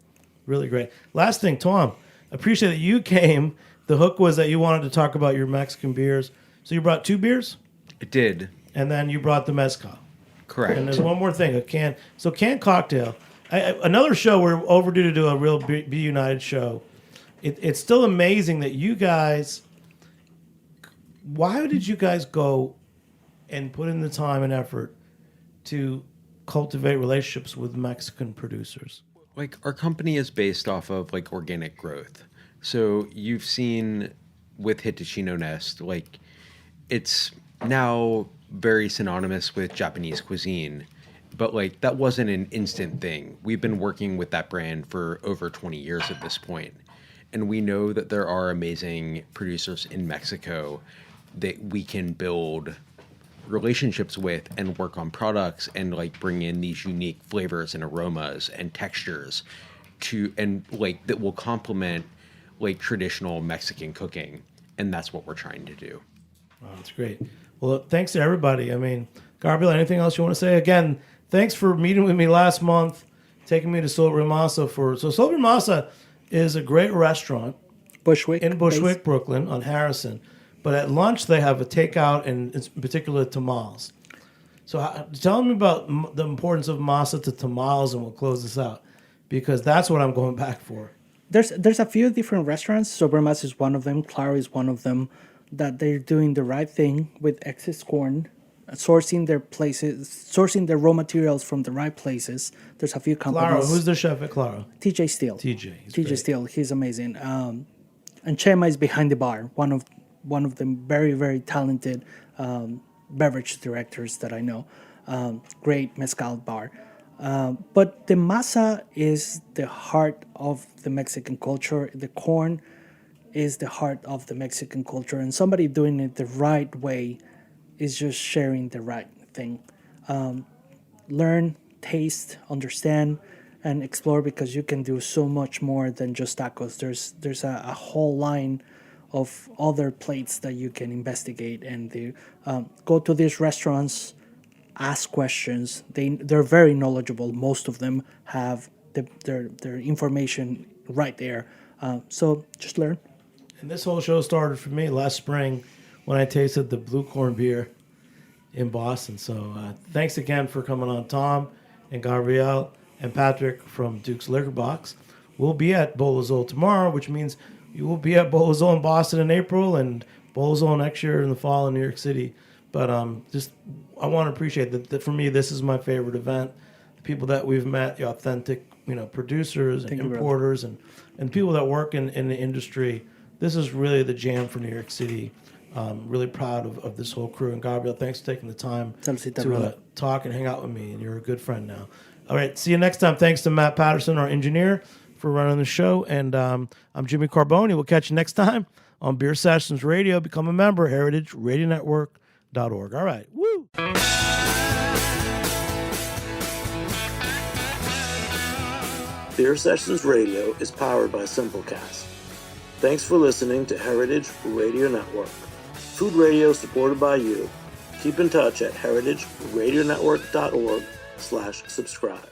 Really great. Last thing, Tom, appreciate that you came. The hook was that you wanted to talk about your Mexican beers. So you brought 2 beers, It did. and then you brought the mezcal. Correct. And there's one more thing, a can. So canned cocktail. Another show, we're overdue to do a real Be United show. It's still amazing that you guys. Why did you guys go and put in the time and effort to cultivate relationships with Mexican producers? Like, our company is based off of like organic growth. So you've seen with Hitachino Nest, like, it's now very synonymous with Japanese cuisine, but like that wasn't an instant thing. We've been working with that brand for over 20 years at this point, and we know that there are amazing producers in Mexico that we can build relationships with and work on products and like bring in these unique flavors and aromas and textures to, and like that will complement like traditional Mexican cooking, and that's what we're trying to do. Oh, that's great. Well, thanks to everybody. I mean, Gabriel, anything else you want to say? Again, thanks for meeting with me last month, taking me to Sobre Masa. So Sobre Masa is a great restaurant Bushwick. in Bushwick, Brooklyn, on Harrison. But at lunch, they have a takeout, and in particular, tamales. So tell me about the importance of masa to tamales, and we'll close this out, because that's what I'm going back for. There's a few different restaurants. Sobermas is one of them. Claro is one of them. That they're doing the right thing with excess corn, sourcing their raw materials from the right places. There's a few companies. Claro, who's the chef at Claro? TJ Steele. TJ, he's TJ great. Steele. He's amazing. And Chema is behind the bar. One of the very, very talented beverage directors that I know. Great mezcal bar. But the masa is the heart of the Mexican culture. The corn is the heart of the Mexican culture. And somebody doing it the right way is just sharing the right thing. Learn, taste, understand, and explore, because you can do so much more than just tacos. There's a whole line of other plates that you can investigate and go to these restaurants, ask questions. They're very knowledgeable. Most of them have their information right there. So just learn. And this whole show started for me last spring when I tasted the blue corn beer in Boston. So thanks again for coming on, Tom and Gabrielle and Patrick from Duke's Liquor Box. We'll be at Bolazol tomorrow, which means you will be at Bolazol in Boston in April and Bolazol next year in the fall in New York City. But I want to appreciate that for me, this is my favorite event. The people that we've met, the authentic, producers and importers and people that work in the industry. This is really the jam for New York City. Really proud of this whole crew. And Gabriel, thanks for taking the time to talk and hang out with me. And you're a good friend now. All right, see you next time. Thanks to Matt Patterson, our engineer, for running the show. And I'm Jimmy Carboni. We'll catch you next time on Beer Sessions Radio. Become a member, heritageradionetwork.org. All right, woo! Beer Sessions Radio is powered by Simplecast. Thanks for listening to Heritage Radio Network. Food radio supported by you. Keep in touch at heritageradionetwork.org/subscribe.